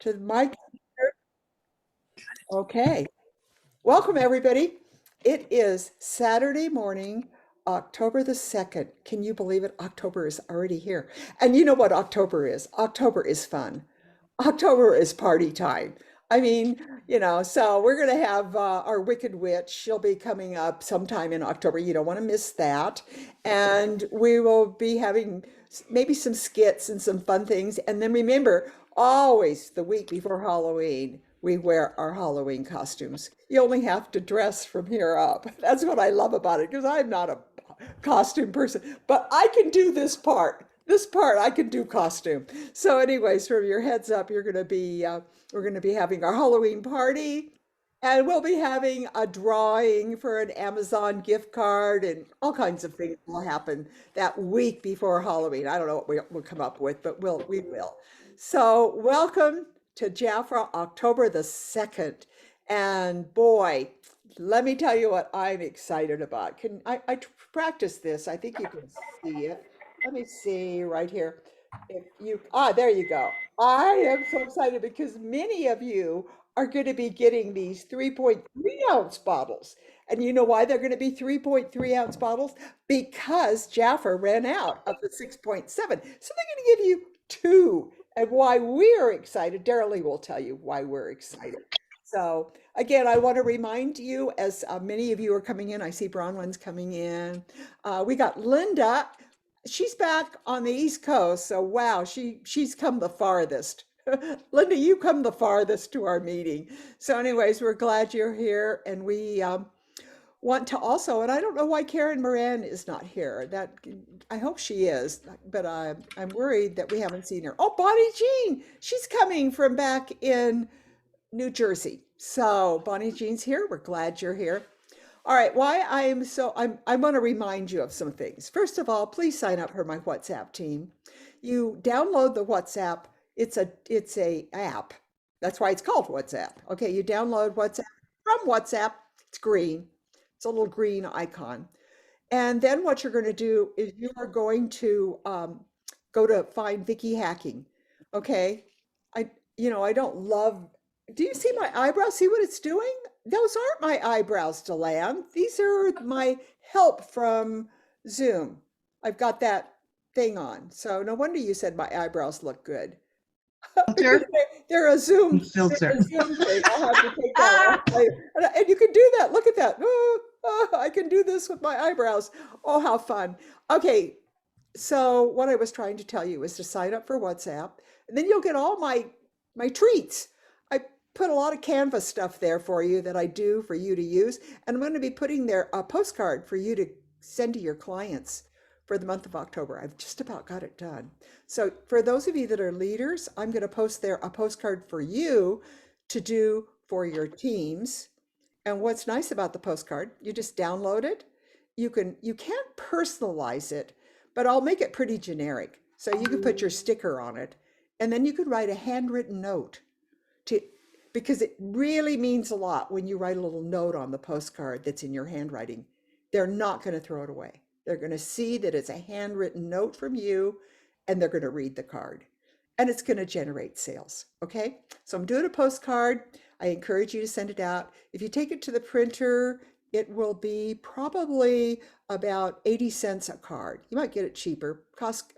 to my Okay. Welcome, everybody. It is Saturday morning, October the 2nd. Can you believe it? October is already here. And you know what October is? October is fun. October is party time. I mean, so we're going to have our Wicked Witch. She'll be coming up sometime in October. You don't want to miss that. And we will be having maybe some skits and some fun things. And then remember, always the week before Halloween, we wear our Halloween costumes. You only have to dress from here up. That's what I love about it because I'm not a costume person, but I can do this part. This part I can do costume. So, anyways, from your heads up, we're going to be having our Halloween party, and we'll be having a drawing for an Amazon gift card, and all kinds of things will happen that week before Halloween. I don't know what we'll come up with, but we will. So, welcome to Jafra, October the 2nd. And boy, let me tell you what I'm excited about. I practice this? I think you can see it. Let me see right here. There you go. I am so excited because many of you are going to be getting these 3.3 ounce bottles. And you know why they're going to be 3.3 ounce bottles? Because Jaffa ran out of the 6.7. So they're going to give you two. And why we're excited, Darrell will tell you why we're excited. So again, I want to remind you, as many of you are coming in, I see Bronwyn's coming in. We got Linda. She's back on the East Coast, so wow, she's come the farthest. Linda, you come the farthest to our meeting. So anyways, we're glad you're here, and we want to also, and I don't know why Karen Moran is not here. That I hope she is, but I'm worried that we haven't seen her. Oh, Bonnie Jean, she's coming from back in New Jersey. So Bonnie Jean's here. We're glad you're here. All right, why I want to remind you of some things. First of all, please sign up for my WhatsApp team. You download the WhatsApp. It's a app. That's why it's called WhatsApp. Okay, you download WhatsApp from WhatsApp. It's green. It's a little green icon. And then what you're going to do is you are going to go to find Vicky Hacking. Okay, I don't love. Do you see my eyebrows? See what it's doing? Those aren't my eyebrows, DeLan. These are my help from Zoom. I've got that thing on. So no wonder you said my eyebrows look good. Because Filter. they're a Zoom Filter. thing. I'll have to take that off later. And you can do that. Look at that. I can do this with my eyebrows. Oh, how fun. Okay, so what I was trying to tell you is to sign up for WhatsApp, and then you'll get all my treats. I put a lot of Canva stuff there for you that I do for you to use, and I'm going to be putting there a postcard for you to send to your clients for the month of October. I've just about got it done. So for those of you that are leaders, I'm going to post there a postcard for you to do for your teams. And what's nice about the postcard, you just download it. You can't personalize it, but I'll make it pretty generic. So you can put your sticker on it, and then you could write a handwritten note to, because it really means a lot when you write a little note on the postcard that's in your handwriting. They're not going to throw it away. They're going to see that it's a handwritten note from you, and they're going to read the card, and it's going to generate sales. Okay. So I'm doing a postcard. I encourage you to send it out. If you take it to the printer, it will be probably about 80 cents a card. You might get it cheaper.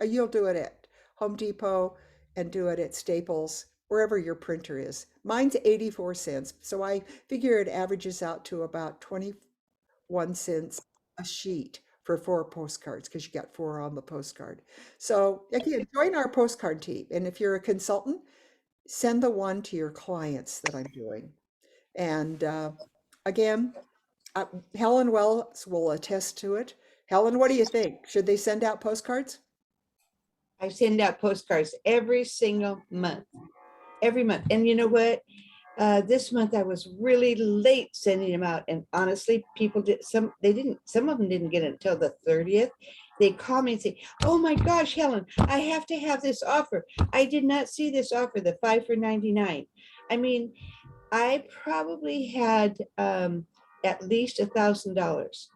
You'll do it at Home Depot and do it at Staples, wherever your printer is. Mine's 84 cents. So I figure it averages out to about 21 cents a sheet for 4 postcards because you got 4 on the postcard. So again, join our postcard team. And if you're a consultant, send the one to your clients that I'm doing. And again, Helen Wells will attest to it. Helen, what do you think? Should they send out postcards? I send out postcards every single month, every month. And you know what? This month I was really late sending them out. And honestly, people some of them didn't get it until the 30th. They call me and say, oh my gosh, Helen, I have to have this offer. I did not see this offer, the 5 for $99. I mean, I probably had at least $1,000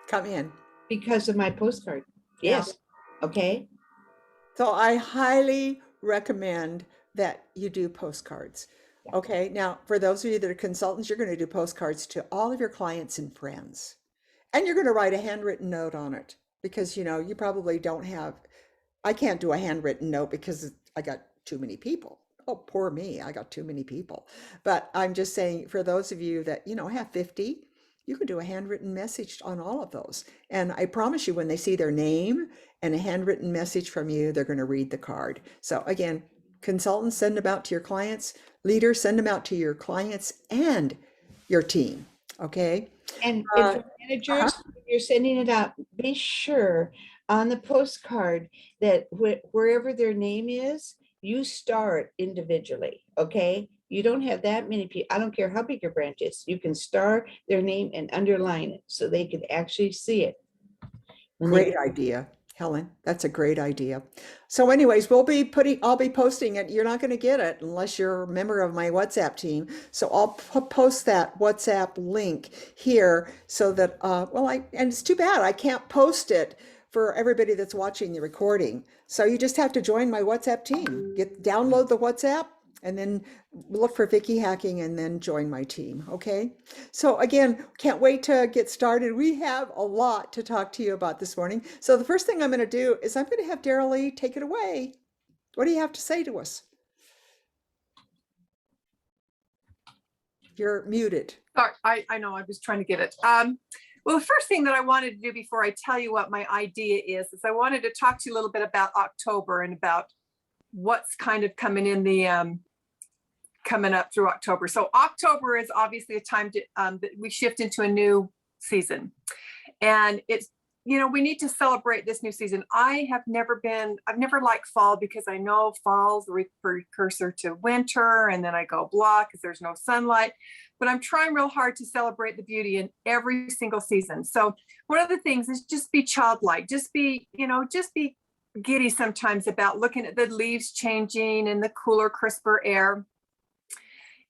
come in because of my postcard. Yeah. Yes. Okay. So I highly recommend that you do postcards. Yeah. Okay, now for those of you that are consultants, you're going to do postcards to all of your clients and friends. And you're going to write a handwritten note on it because you probably don't have, I can't do a handwritten note because I got too many people. Oh, poor me, I got too many people. But I'm just saying for those of you that, have 50, you can do a handwritten message on all of those. And I promise you, when they see their name and a handwritten message from you, they're going to read the card. So again, consultants, send them out to your clients. Leaders, send them out to your clients and your team. Okay. And for Uh-huh. managers, if you're sending it out, be sure on the postcard that wherever their name is, you star it individually, okay? You don't have that many people. I don't care how big your branch is. You can star their name and underline it so they can actually see it when they Great idea, Helen. That's a great idea. So anyways, I'll be posting it. You're not going to get it unless you're a member of my WhatsApp team. So I'll post that WhatsApp link here so that, and it's too bad I can't post it for everybody that's watching the recording. So you just have to join my WhatsApp team. Download the WhatsApp and then look for Vicky Hacking and then join my team. Okay. So again, can't wait to get started. We have a lot to talk to you about this morning. So the first thing I'm going to do is I'm going to have Daryl Lee take it away. What do you have to say to us? You're muted. Sorry, I know, I was trying to get it. Well, the first thing that I wanted to do before I tell you what my idea is I wanted to talk to you a little bit about October and about what's kind of coming in the coming up through October. So October is obviously a time to that we shift into a new season, and it's we need to celebrate this new season. I've never liked fall because I know fall's the precursor to winter, and then I go blah because there's no sunlight. But I'm trying real hard to celebrate the beauty in every single season. So one of the things is just be childlike, just be giddy sometimes about looking at the leaves changing and the cooler, crisper air.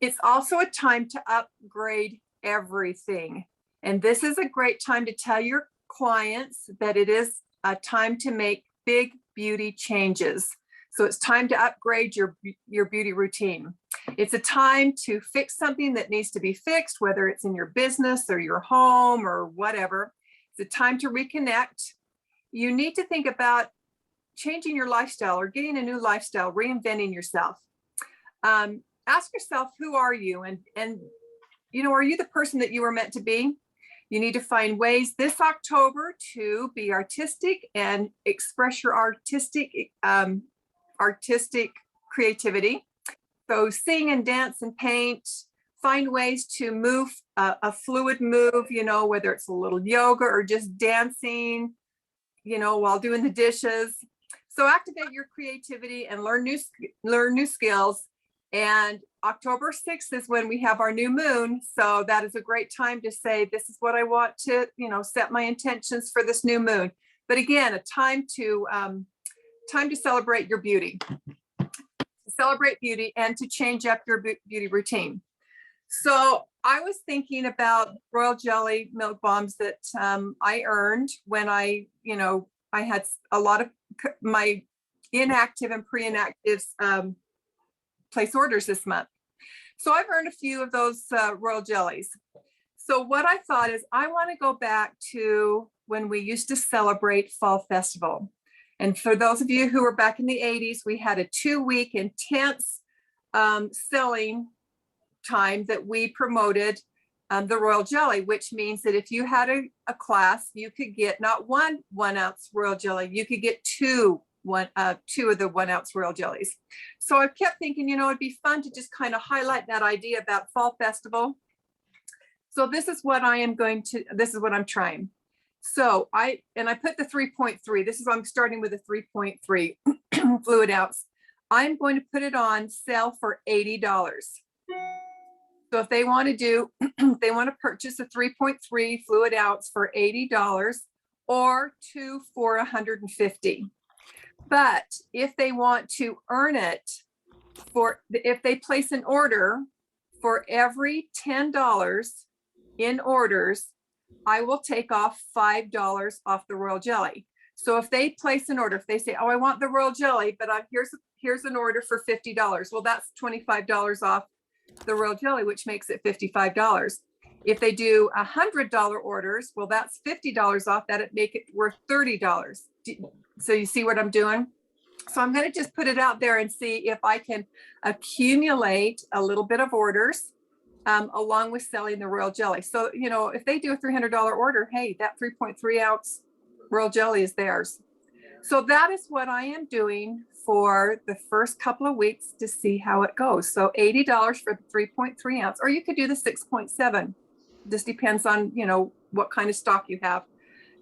It's also a time to upgrade everything. And this is a great time to tell your clients that it is a time to make big beauty changes. So it's time to upgrade your beauty routine. It's a time to fix something that needs to be fixed, whether it's in your business or your home or whatever. It's a time to reconnect. You need to think about changing your lifestyle or getting a new lifestyle, reinventing yourself. Ask yourself, who are you? And are you the person that you were meant to be? You need to find ways this October to be artistic and express your artistic creativity. So sing and dance and paint, find ways to move a fluid move, whether it's a little yoga or just dancing, while doing the dishes. So activate your creativity and learn new skills. And October 6th is when we have our new moon. So that is a great time to say, this is what I want to, set my intentions for this new moon. But again, a time to celebrate your beauty, celebrate beauty, and to change up your beauty routine. So I was thinking about royal jelly milk bombs that I earned when I had a lot of my inactive and pre-inactives place orders this month. So I've earned a few of those royal jellies. So what I thought is I want to go back to when we used to celebrate Fall Festival. And for those of you who were back in the 80s, we had a 2-week intense selling time that we promoted the royal jelly, which means that if you had a class, you could get not one 1-ounce royal jelly, you could get two of the 1-ounce royal jellies. So I kept thinking, it'd be fun to just kind of highlight that idea about Fall Festival. So this is what I'm trying. So I put the 3.3. I'm starting with a 3.3 fluid ounce. I'm going to put it on sale for $80. So if they want to purchase a 3.3 fluid ounce for $80 or 2 for $150. But if they want to earn it if they place an order for every $10 in orders, I will take off $5 off the royal jelly. So if they place an order, if they say, oh, I want the royal jelly, but here's here's an order for $50. Well, that's $25 off the royal jelly, which makes it $55. If they do $100 orders, well, that's $50 off. That'd make it worth $30. So you see what I'm doing? So I'm going to just put it out there and see if I can accumulate a little bit of orders along with selling the royal jelly. So, you know, if they do a $300 order, hey, that 3.3 ounce royal jelly is theirs. So that is what I am doing for the first couple of weeks to see how it goes. So $80 for the 3.3 ounce, or you could do the 6.7. This depends on, you know, what kind of stock you have.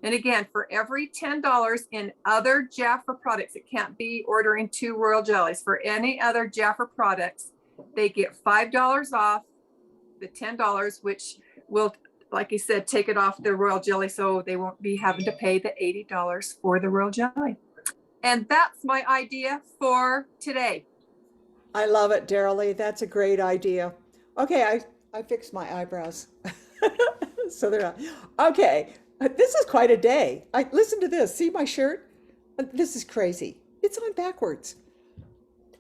And again, for every $10 in other Jafra products, it can't be ordering 2 royal jellies. For any other Jafra products, they get $5 off the $10, which will, like I said, take it off the royal jelly, so they won't be having to pay the $80 for the royal jelly. And that's my idea for today. I love it, Daryl. That's a great idea. Okay, I fixed my eyebrows. So they're not. Okay, this is quite a day. Listen to this. See my shirt? This is crazy. It's on backwards.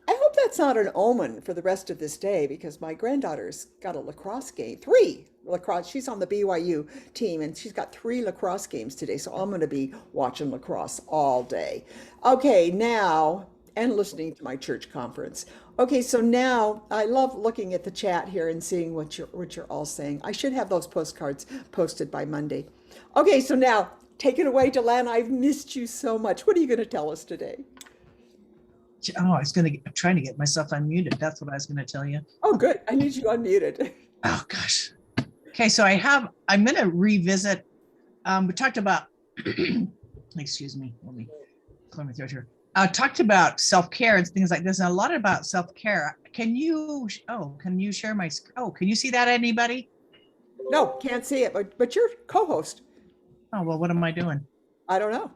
I hope that's not an omen for the rest of this day, because my granddaughter's got a lacrosse game. 3 lacrosse. She's on the BYU team, and she's got 3 lacrosse games today. So I'm going to be watching lacrosse all day. Okay, now, and listening to my church conference. Okay, so now I love looking at the chat here and seeing what you're all saying. I should have those postcards posted by Monday. Okay, so now take it away, DeLan. I've missed you so much. What are you going to tell us today? Oh, I'm trying to get myself unmuted. That's what I was going to tell you. Oh, good. I need you unmuted. Oh gosh. Okay, so I'm going to revisit. We talked about, excuse me, let me clear my throat here. Talked about self-care and things like this, and a lot about self-care. Can you share my, can you see that, anybody? No, can't see it, but you're co-host. Oh, well, what am I doing? I don't know.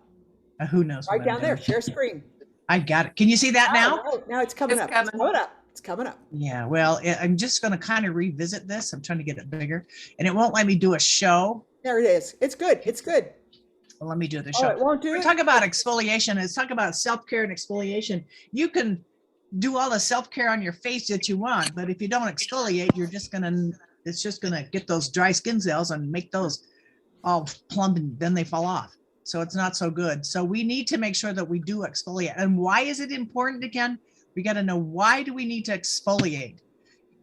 Who knows? Right what down I'm there, doing. share screen. I got it. Can you see that now? Now it's coming up. It's coming up. It's coming up. Yeah, well, I'm just going to kind of revisit this. I'm trying to get it bigger, and it won't let me do a show. There it is. It's good. It's good. Well, let me do the Oh, show. it won't do We're it? talking about exfoliation. Let's talk about self-care and exfoliation. You can do all the self-care on your face that you want, but if you don't exfoliate, it's just gonna get those dry skin cells and make those all plump, and then they fall off. So it's not so good. So we need to make sure that we do exfoliate. And why is it important again? We got to know, why do we need to exfoliate?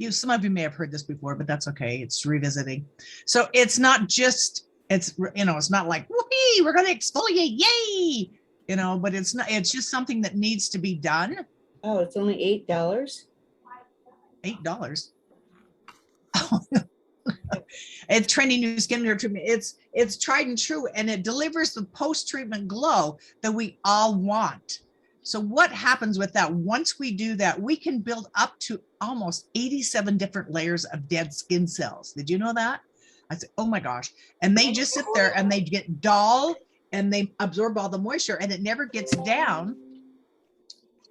Some of you may have heard this before, but that's okay. It's revisiting. So it's not just, it's not like, whoopee, we're going to exfoliate, yay, but it's not, it's just something that needs to be done. Oh, it's only $8. $8. It's trendy new skincare treatment. It's tried and true, and it delivers the post-treatment glow that we all want. So what happens with that? Once we do that, we can build up to almost 87 different layers of dead skin cells. Did you know that? I said, oh my gosh. And they just sit there and they get dull and they absorb all the moisture, and it never gets down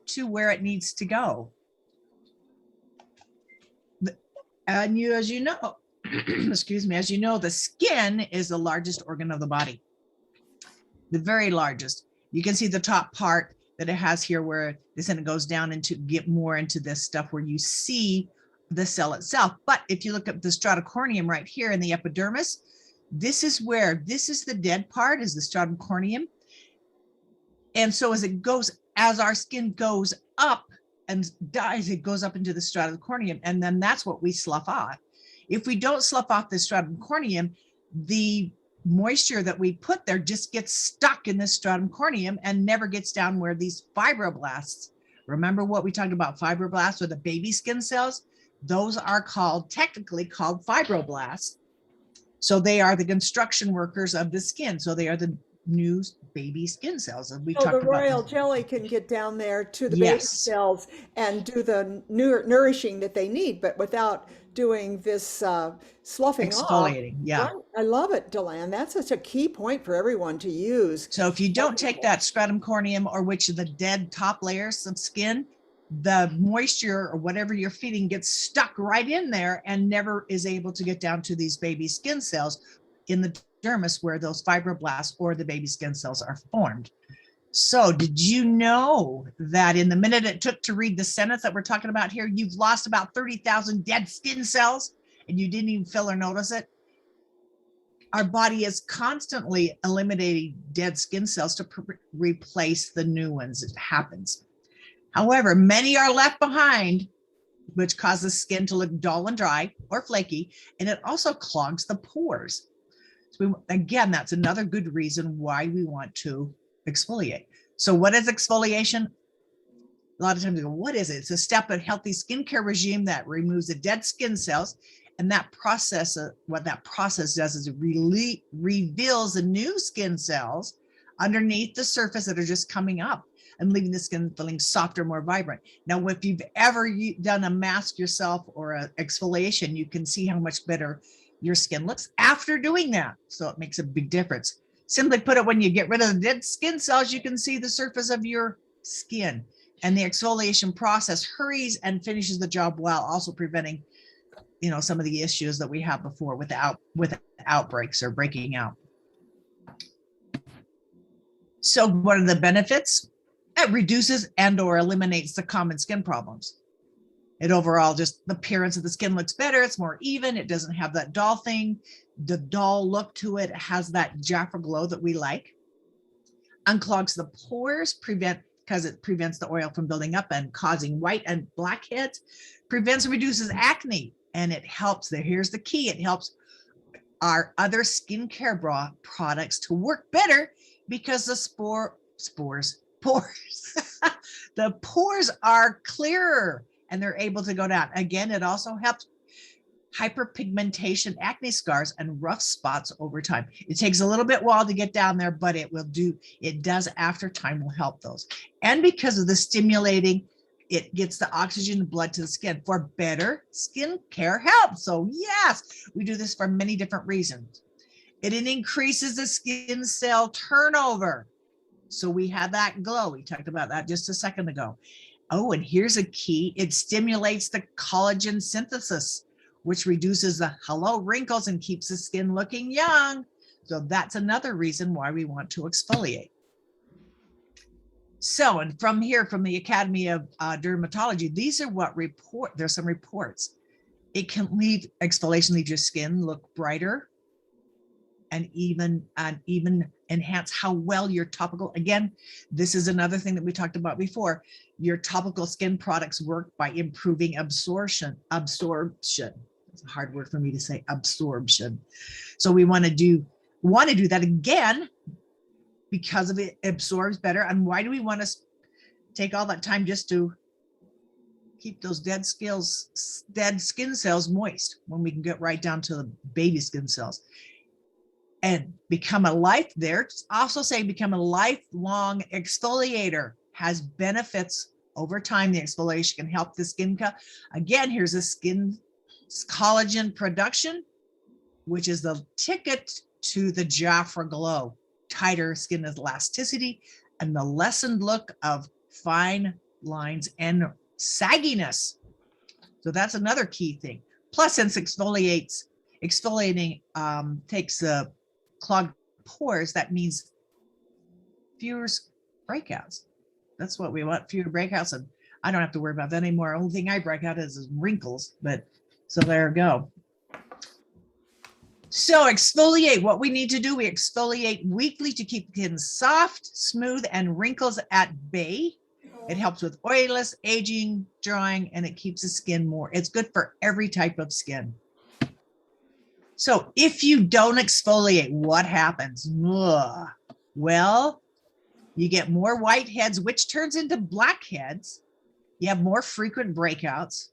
to where it needs to go. And as you know, excuse me, as you know, the skin is the largest organ of the body, the very largest. You can see the top part that it has here, where this, and it goes down into get more into this stuff where you see the cell itself. But if you look at the stratum corneum right here in the epidermis, this is the dead part, is the stratum corneum. And so as our skin goes up and dies, it goes up into the stratum corneum, and then that's what we slough off. If we don't slough off the stratum corneum, the moisture that we put there just gets stuck in the stratum corneum and never gets down where these fibroblasts, remember what we talked about, fibroblasts, or the baby skin cells? Those are technically called fibroblasts. So they are the construction workers of the skin. So they are the new baby skin cells. And we So talked the about royal jelly can get down there to the baby Yes. cells and do the nourishing that they need, but without doing this sloughing exfoliating. off. Yeah. Right? I love it, DeLan. That's such a key point for everyone to use. So if you don't take that stratum corneum, or which are the dead top layers of skin, the moisture or whatever you're feeding gets stuck right in there and never is able to get down to these baby skin cells in the dermis, where those fibroblasts or the baby skin cells are formed. So did you know that in the minute it took to read the sentence that we're talking about here, you've lost about 30,000 dead skin cells and you didn't even feel or notice it? Our body is constantly eliminating dead skin cells to replace the new ones. It happens. However, many are left behind, which causes skin to look dull and dry or flaky, and it also clogs the pores. So again, that's another good reason why we want to exfoliate. So what is exfoliation? A lot of times we go, what is it? It's a step in healthy skincare regime that removes the dead skin cells. And that process, what that process does is it really reveals the new skin cells underneath the surface that are just coming up and leaving the skin feeling softer, more vibrant. Now, if you've ever done a mask yourself or an exfoliation, you can see how much better your skin looks after doing that. So it makes a big difference. Simply put it, when you get rid of the dead skin cells, you can see the surface of your skin. And the exfoliation process hurries and finishes the job while also preventing, some of the issues that we had before with outbreaks or breaking out. So what are the benefits? It reduces and or eliminates the common skin problems. It overall, just the appearance of the skin looks better. It's more even. It doesn't have that dull thing, the dull look to it. It has that Jaffa glow that we like. Unclogs the pores, because it prevents the oil from building up and causing white and blackheads. Prevents and reduces acne. And it helps, here's the key, it helps our other skincare products to work better because the pores, the pores are clearer and they're able to go down. Again, it also helps hyperpigmentation, acne scars, and rough spots over time. It takes a little bit while to get down there, but it does after time will help those. And because of the stimulating, it gets the oxygen and blood to the skin for better skin care health. So yes, we do this for many different reasons. It increases the skin cell turnover. So we have that glow. We talked about that just a second ago. Oh, and here's a key. It stimulates the collagen synthesis, which reduces the wrinkles and keeps the skin looking young. So that's another reason why we want to exfoliate. So, and from the Academy of Dermatology, these are there's some reports. It can exfoliation leave your skin look brighter and even enhance how well your topical, again, this is another thing that we talked about before. Your topical skin products work by improving absorption. It's a hard word for me to say, absorption. So we want to do that again, because of it absorbs better. And why do we want to take all that time just to keep those dead skin cells moist when we can get right down to the baby skin cells? And become a lifelong exfoliator. Has benefits over time. The exfoliation can help the skin. Again, here's a skin collagen production, which is the ticket to the Jafra glow. Tighter skin elasticity and the lessened look of fine lines and sagginess. So that's another key thing. Plus, since exfoliating takes the clogged pores, that means fewer breakouts. That's what we want, fewer breakouts. And I don't have to worry about that anymore. Only thing I break out is wrinkles, so there we go. So exfoliate, what we need to do, we exfoliate weekly to keep skin soft, smooth, and wrinkles at bay. It helps with oilless, aging, drying, and it keeps the skin more. It's good for every type of skin. So if you don't exfoliate, what happens? Ugh. Well, you get more whiteheads, which turns into blackheads. You have more frequent breakouts.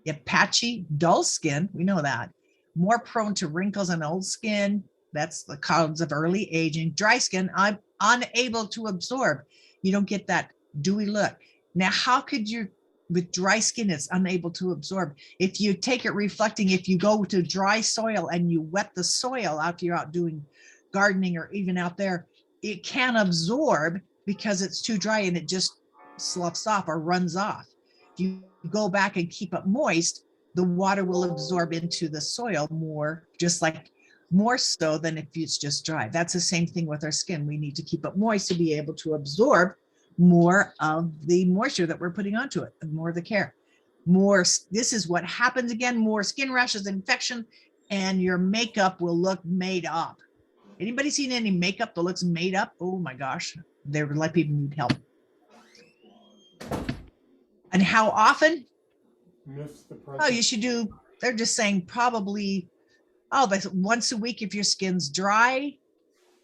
You have patchy, dull skin. We know that. More prone to wrinkles and old skin. That's the cause of early aging. Dry skin, I'm unable to absorb. You don't get that dewy look. Now, how could you, with dry skin, it's unable to absorb. If you take it reflecting, if you go to dry soil and you wet the soil after you're out doing gardening or even out there, it can't absorb because it's too dry and it just sloughs off or runs off. If you go back and keep it moist, the water will absorb into the soil more, just like more so than if it's just dry. That's the same thing with our skin. We need to keep it moist to be able to absorb more of the moisture that we're putting onto it, and more of the care. This is what happens again, more skin rashes, infection, and your makeup will look made up. Anybody seen any makeup that looks made up? Oh my gosh, they're like people need help. And how often? Oh, you should do, they're just saying probably, oh, that's once a week if your skin's dry.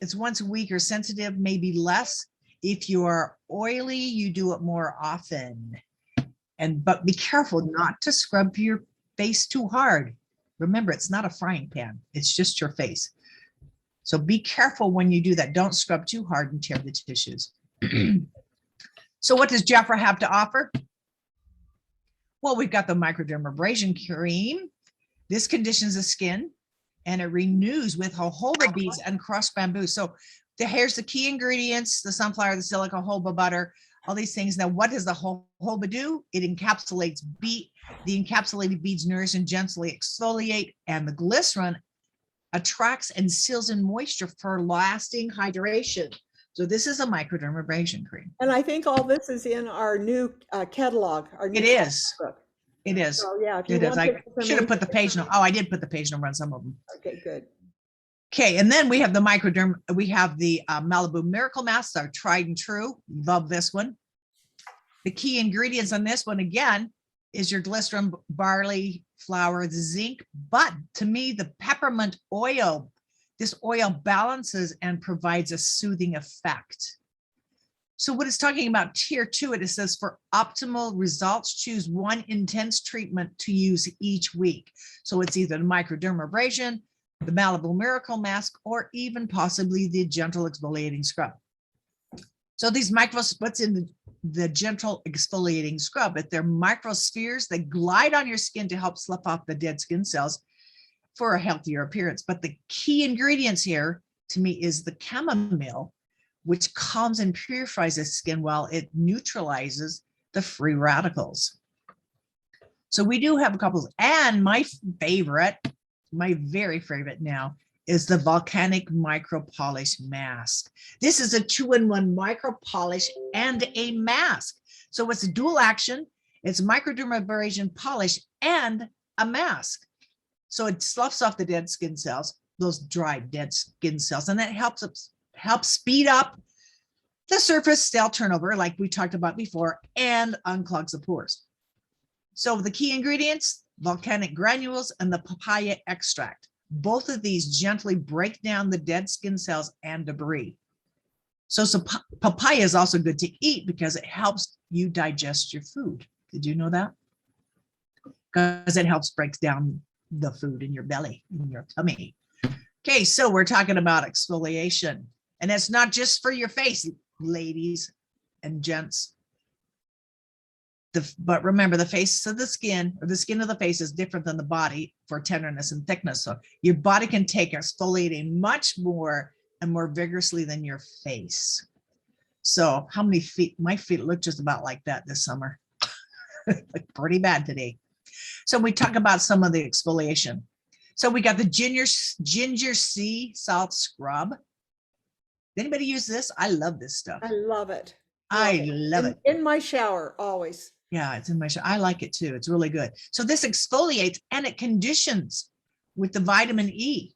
It's once a week or sensitive, maybe less. If you are oily, you do it more often. But be careful not to scrub your face too hard. Remember, it's not a frying pan. It's just your face. So be careful when you do that. Don't scrub too hard and tear the tissues. So what does Jafra have to offer? Well, we've got the Microdermabrasion Cream. This conditions the skin and it renews with jojoba beads and crushed bamboo. So here's the key ingredients: the sunflower, the silica, jojoba butter, all these things. Now, what does the jojoba do? It encapsulates the encapsulated beads nourish and gently exfoliate, and the glycerin attracts and seals in moisture for lasting hydration. So this is a microdermabrasion cream. And I think all this is in our new catalog. It is. It is. So yeah, if you It is. want I this should have put the information- page number. Oh, I did put the page number on some of them. Okay, good. Okay, and then we have the we have the Malibu Miracle Mask, our tried and true. Love this one. The key ingredients on this one, again, is your glycerin, barley flour, the zinc, but to me, the peppermint oil. This oil balances and provides a soothing effect. So what it's talking about here too, it says for optimal results, choose one intense treatment to use each week. So it's either the microdermabrasion, the Malibu Miracle Mask, or even possibly the gentle exfoliating scrub. So these what's in the gentle exfoliating scrub, if they're microspheres, they glide on your skin to help slough off the dead skin cells for a healthier appearance. But the key ingredients here to me is the chamomile, which calms and purifies the skin while it neutralizes the free radicals. So we do have a couple, and my very favorite now is the Volcanic Micro Polish Mask. This is a 2-in-1 micro polish and a mask. So it's a dual action. It's microdermabrasion polish and a mask. So it sloughs off the dead skin cells, those dry dead skin cells, and that helps speed up the surface cell turnover, like we talked about before, and unclogs the pores. So the key ingredients: volcanic granules and the papaya extract. Both of these gently break down the dead skin cells and debris. So papaya is also good to eat because it helps you digest your food. Did you know that? Because it helps break down the food in your belly, in your tummy. Okay, so we're talking about exfoliation, and it's not just for your face, ladies and gents. But remember, the face of the skin, or the skin of the face, is different than the body for tenderness and thickness. So your body can take exfoliating much more and more vigorously than your face. So how many feet? My feet look just about like that this summer. Like pretty bad today. So we talk about some of the exfoliation. So we got the ginger sea salt scrub. Anybody use this? I love this stuff. I love it. I love it. In my shower, always. Yeah, it's in my shower. I like it too. It's really good. So this exfoliates and it conditions with the vitamin E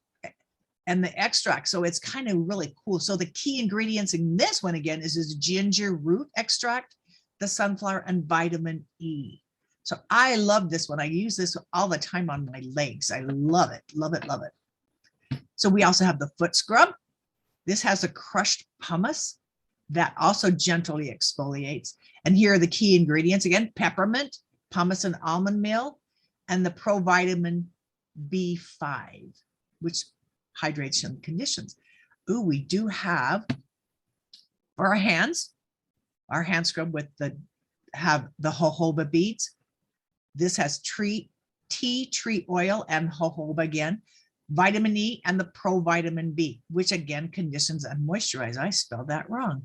and the extract. So it's kind of really cool. So the key ingredients in this one again is this ginger root extract, the sunflower, and vitamin E. So I love this one. I use this all the time on my legs. I love it, love it, love it. So we also have the foot scrub. This has a crushed pumice that also gently exfoliates. And here are the key ingredients again: peppermint, pumice and almond meal, and the provitamin B5, which hydrates and conditions. Ooh, we do have for our hands hand scrub with the jojoba beads. This has tea tree oil and jojoba again, vitamin E, and the provitamin B, which again conditions and moisturizes. I spelled that wrong.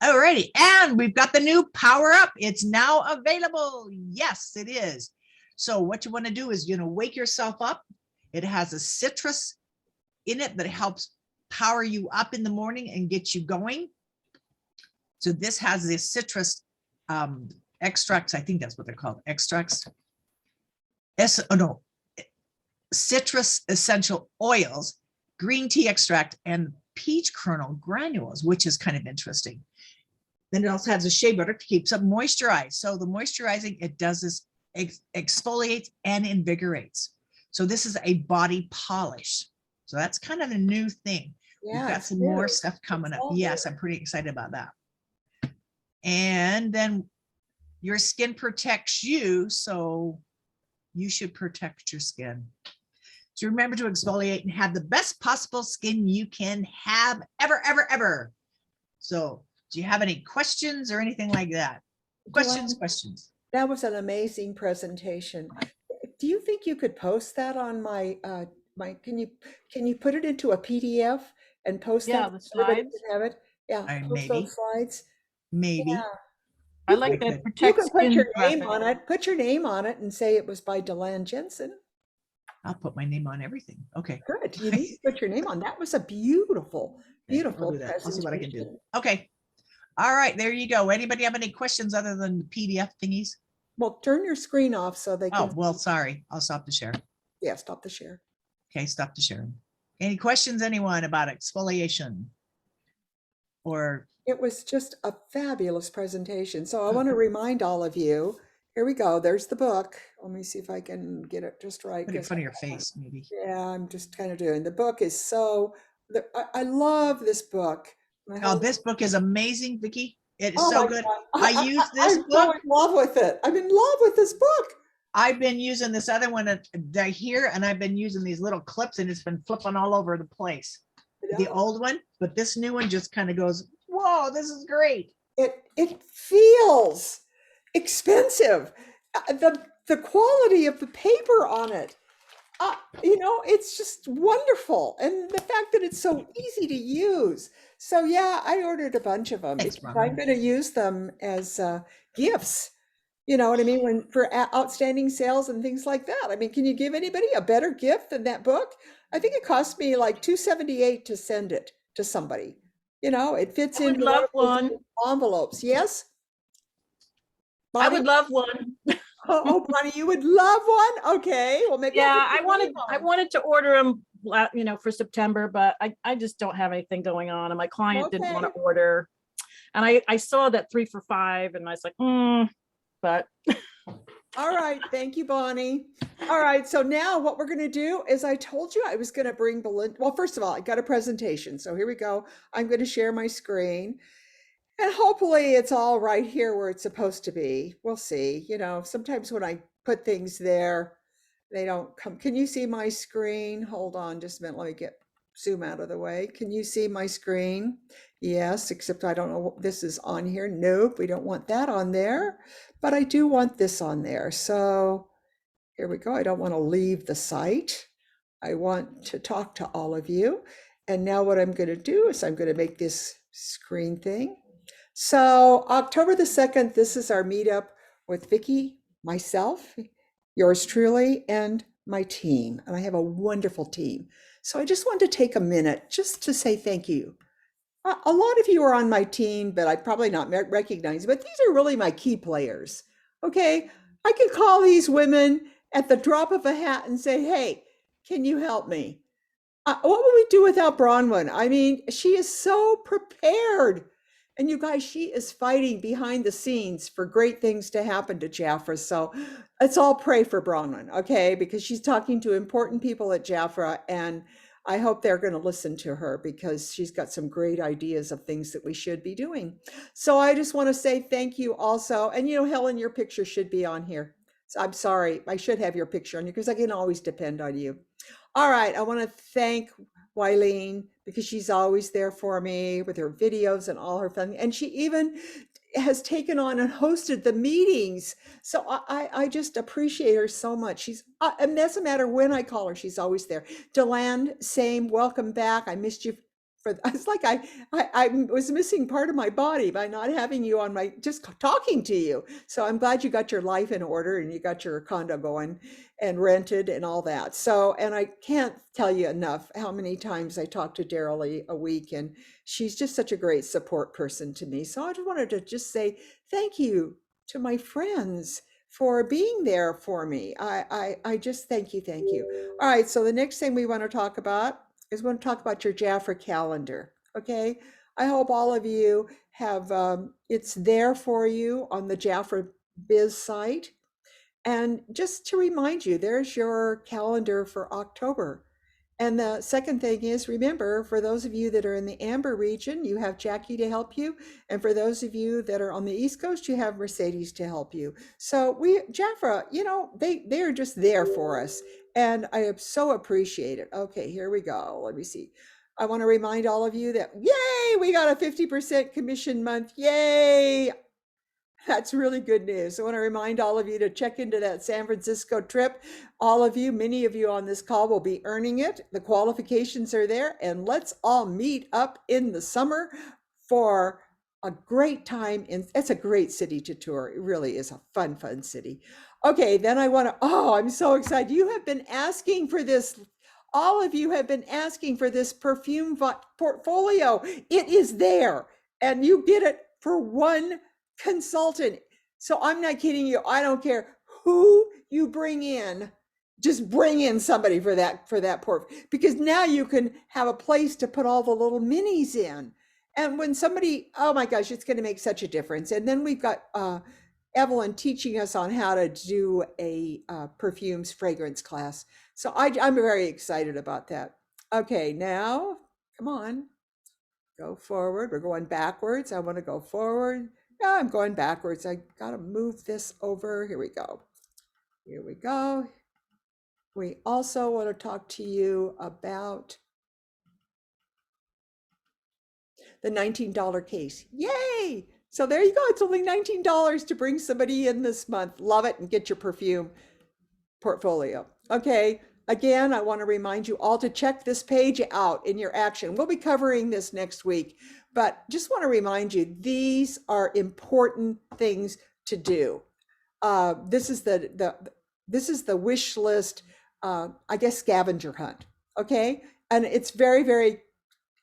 Alrighty, and we've got the new Power Up. It's now available. Yes, it is. So what you want to do is, wake yourself up. It has a citrus in it that helps power you up in the morning and get you going. So this has this citrus extracts. I think that's what they're called, extracts. Citrus essential oils, green tea extract, and peach kernel granules, which is kind of interesting. Then it also has a shea butter to keep them moisturized. So the moisturizing it does is exfoliates and invigorates. So this is a body polish. So that's kind of a new thing. Yeah, We've got it's some more new. stuff coming It's up. all Yes, new. I'm pretty excited about that. And then your skin protects you, so you should protect your skin. So remember to exfoliate and have the best possible skin you can have ever, ever, ever. So do you have any questions or anything like that? Questions, DeLan, questions. that was an amazing presentation. Do you think you could post that on my can you put it into a PDF and post Yeah, that the so everybody slides. can have it? Yeah, post those slides. Maybe. I You like could, that could. you protect can put skin your name graphic. on it, put your name on it and say it was by DeLan Jensen. I'll put my name on everything. Okay. Good. You need to put your name on. That was a beautiful, Okay, I'll beautiful do that. I'll see what I can do. presentation. Okay. All right, there you go. Anybody have any questions other than the PDF thingies? Well, turn your screen off so they Oh, can, well, sorry. I'll stop the share. yeah, stop the share. Okay, stop the sharing. Any questions, anyone, about exfoliation? Or It was just a fabulous presentation. So I want to remind all of you, here we go. There's the book. Let me see if I can get it just right. put it in 'Cause front of your face, maybe. yeah, I'm just kind of doing. The book is so, I love this book. My Oh, whole- this book is amazing, Vicki. It is oh so my good. God. I use this I'm so book. in love with it. I'm in love with this book. I've been using this other one that here, and I've been using these little clips, and it's been flipping all over the place. The Yeah. old one, but this new one just kind of goes, whoa, this is great. It feels expensive. The quality of the paper on it, it's just wonderful, and the fact that it's so easy to use. So yeah, I ordered a bunch of them Thanks, because Bronwyn. I'm going to use them as gifts. You know what I mean? When for outstanding sales and things like that. I mean, can you give anybody a better gift than that book? I think it cost me like $2.78 to send it to somebody. It fits I would into love one of those one. envelopes. Yes? I Bonnie? would love one. Oh, Bonnie, you would love one? Okay, well, maybe. I'll Yeah, put your name I on. wanted to order them, for September, but I just don't have anything going on, and my client didn't want to Okay. order. And I saw that 3 for $5, and I was like, but All right, thank you, Bonnie. All right, so now what we're going to do is I told you I was going to bring Belinda. Well, first of all, I got a presentation. So here we go. I'm going to share my screen. And hopefully it's all right here where it's supposed to be. We'll see. Sometimes when I put things there, they don't come. Can you see my screen? Hold on just a minute. Let me zoom out of the way. Can you see my screen? Yes, except I don't know what this is on here. Nope, we don't want that on there, but I do want this on there. So here we go. I don't want to leave the site. I want to talk to all of you. And now what I'm going to do is I'm going to make this screen thing. So October the 2nd, this is our meetup with Vicki, myself, yours truly, and my team. And I have a wonderful team. So I just wanted to take a minute just to say thank you. A lot of you are on my team, but I probably not recognize, but these are really my key players. Okay, I can call these women at the drop of a hat and say, hey, can you help me? What would we do without Bronwyn? I mean, she is so prepared. And you guys, she is fighting behind the scenes for great things to happen to Jafra. So let's all pray for Bronwyn, okay? Because she's talking to important people at Jafra, and I hope they're going to listen to her because she's got some great ideas of things that we should be doing. So I just want to say thank you also. And Helen, your picture should be on here. So I'm sorry, I should have your picture on here because I can always depend on you. All right, I want to thank Wileen because she's always there for me with her videos and all her fun. And she even has taken on and hosted the meetings. So I just appreciate her so much. And it doesn't matter when I call her, she's always there. DeLan, same, welcome back. I missed you it's like I was missing part of my body by not having you on my, just talking to you. So I'm glad you got your life in order and you got your condo going and rented and all that. So, and I can't tell you enough how many times I talk to Daryl a week, and she's just such a great support person to me. So I just wanted to just say thank you to my friends for being there for me. I just thank you, thank you. All right, so the next thing we want to talk about is we want to talk about your Jafra calendar. Okay, I hope all of you have it's there for you on the Jafra Biz site. And just to remind you, there's your calendar for October. And the second thing is, remember, for those of you that are in the Amber region, you have Jackie to help you. And for those of you that are on the East Coast, you have Mercedes to help you. So Jafra, they're just there for us. And I so appreciate it. Okay, here we go. Let me see. I want to remind all of you that, yay, we got a 50% commission month. Yay. That's really good news. I want to remind all of you to check into that San Francisco trip. All of you, many of you on this call will be earning it. The qualifications are there, and let's all meet up in the summer for a great time. It's a great city to tour. It really is a fun, fun city. Okay, then I'm so excited. You have been asking for this. All of you have been asking for this perfume portfolio. It is there, and you get it for one consultant. So I'm not kidding you. I don't care who you bring in. Just bring in somebody for that port, because now you can have a place to put all the little minis in. And when somebody, oh my gosh, it's going to make such a difference. And then we've got Evelyn teaching us on how to do a perfumes fragrance class. So I'm very excited about that. Okay, now, come on, go forward. We're going backwards. I want to go forward. Yeah, I'm going backwards. I got to move this over. Here we go. Here we go. We also want to talk to you about the $19 case. Yay! So there you go. It's only $19 to bring somebody in this month. Love it, and get your perfume portfolio. Okay. Again, I want to remind you all to check this page out in your action. We'll be covering this next week, but just want to remind you, these are important things to do. This is the wish list, I guess, scavenger hunt. Okay. And it's very, very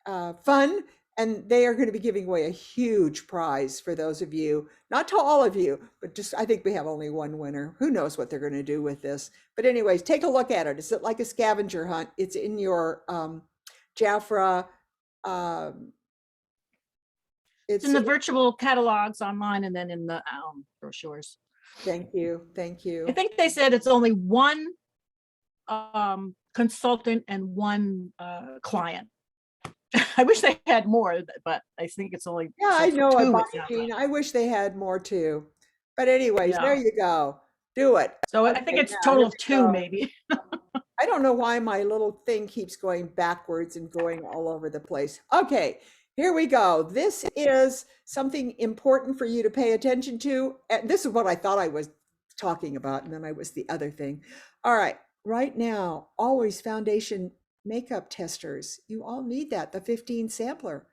fun. And they are going to be giving away a huge prize for those of you, not to all of you, but just, I think we have only one winner. Who knows what they're going to do with this. But anyways, take a look at it. It's like a scavenger hunt. It's in your Jafra. It's in the virtual catalogs online and then in the brochures. Thank you. Thank you. I think they said it's only one consultant and one client. I wish they had more, but I think it's only. Yeah, I know. Two, I wish they had more too. But anyways, Yeah. There you go. Do it. So I think it's total of two, maybe. I don't know why my little thing keeps going backwards and going all over the place. Okay, here we go. This is something important for you to pay attention to. And this is what I thought I was talking about, and then I was the other thing. All right, right now, always foundation makeup testers. You all need that, the 15 sampler.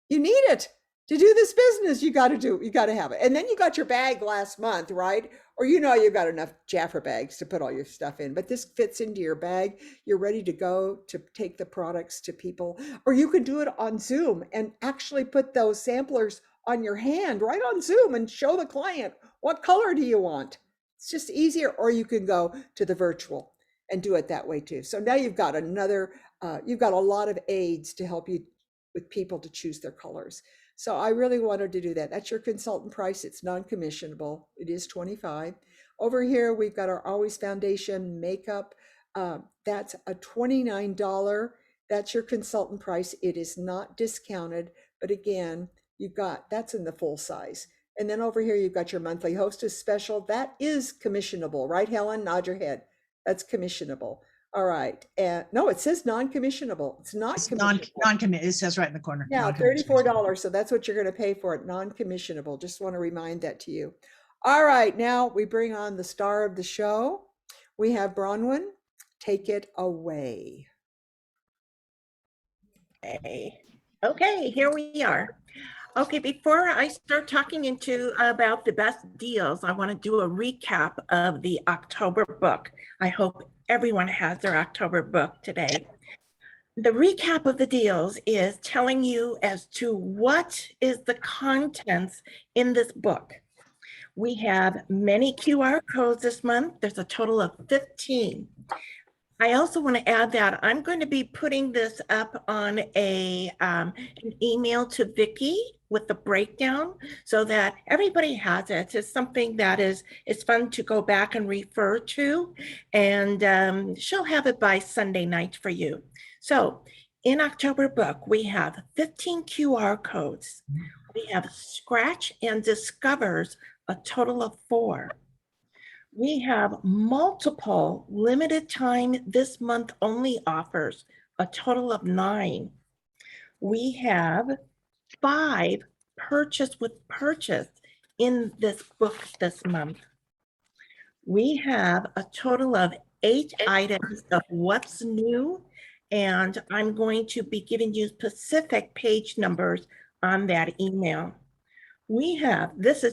You need it to do this business. You got to have it. And then you got your bag last month, right? Or you got enough Jafra bags to put all your stuff in, but this fits into your bag. You're ready to go to take the products to people, or you can do it on Zoom and actually put those samplers on your hand right on Zoom and show the client, what color do you want? It's just easier. Or you can go to the virtual and do it that way too. So now you've got you've got a lot of aids to help you with people to choose their colors. So I really wanted to do that. That's your consultant price. It's non-commissionable. It is $25. Over here, we've got our Always Foundation makeup. That's a $29. That's your consultant price. It is not discounted, but again, that's in the full size. And then over here, you've got your monthly hostess special. That is commissionable, right, Helen? Nod your head. That's commissionable. All right. And no, it says non-commissionable. It's not non-commissionable. It says right in the corner. Yeah, $34. So that's what you're going to pay for it. Non-commissionable. Just want to remind that to you. All right. Now we bring on the star of the show. We have Bronwyn. Take it away. Okay. Okay, here we are. Okay, before I start talking about the best deals, I want to do a recap of the October book. I hope everyone has their October book today. The recap of the deals is telling you as to what is the contents in this book. We have many QR codes this month. There's a total of 15. I also want to add that I'm going to be putting this up on an email to Vicki with the breakdown so that everybody has it. It's something that is fun to go back and refer to, and she'll have it by Sunday night for you. So in October book, we have 15 QR codes. We have Scratch and Discovers, a total of 4. We have multiple limited time this month only offers, a total of 9. We have 5 purchase with purchase in this book this month. We have a total of 8 items of what's new, and I'm going to be giving you specific page numbers on that email. We have, this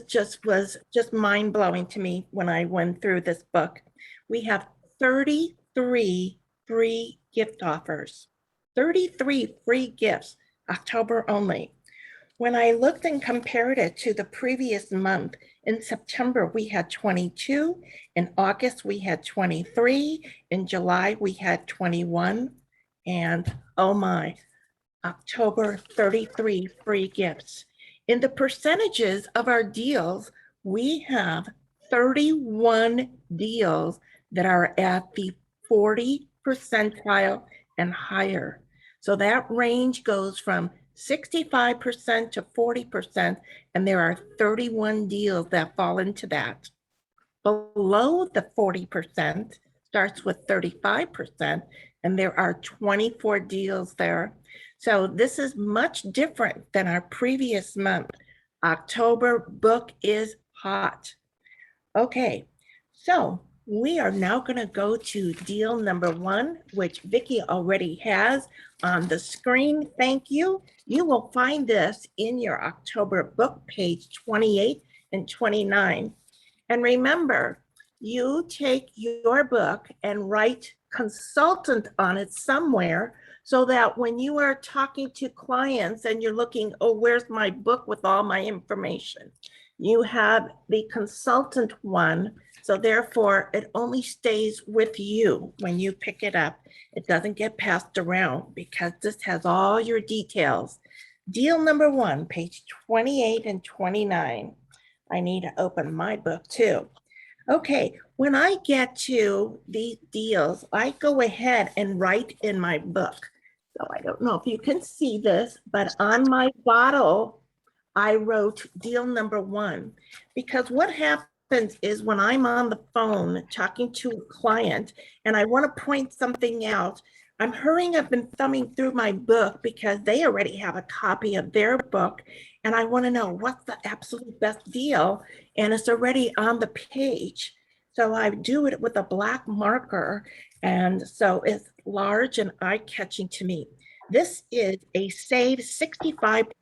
was just mind blowing to me when I went through this book. We have 33 free gift offers, 33 free gifts, October only. When I looked and compared it to the previous month, in September, we had 22, in August, we had 23, in July, we had 21, and oh my, October, 33 free gifts. In the percentages of our deals, we have 31 deals that are at the 40 percentile and higher. So that range goes from 65% to 40%, and there are 31 deals that fall into that. Below the 40% starts with 35%, and there are 24 deals there. So this is much different than our previous month. October book is hot. Okay, so we are now going to go to deal number 1, which Vicki already has on the screen. Thank you. You will find this in your October book, page 28 and 29. And remember, you take your book and write consultant on it somewhere so that when you are talking to clients and you're looking, oh, where's my book with all my information? You have the consultant one. So therefore, it only stays with you when you pick it up. It doesn't get passed around because this has all your details. Deal number 1, page 28 and 29. I need to open my book too. Okay, when I get to these deals, I go ahead and write in my book. So I don't know if you can see this, but on my bottle, I wrote deal number 1, because what happens is when I'm on the phone talking to a client and I want to point something out, I'm hurrying up and thumbing through my book because they already have a copy of their book, and I want to know what's the absolute best deal, and it's already on the page. So I do it with a black marker, and so it's large and eye-catching to me. This is a save 65%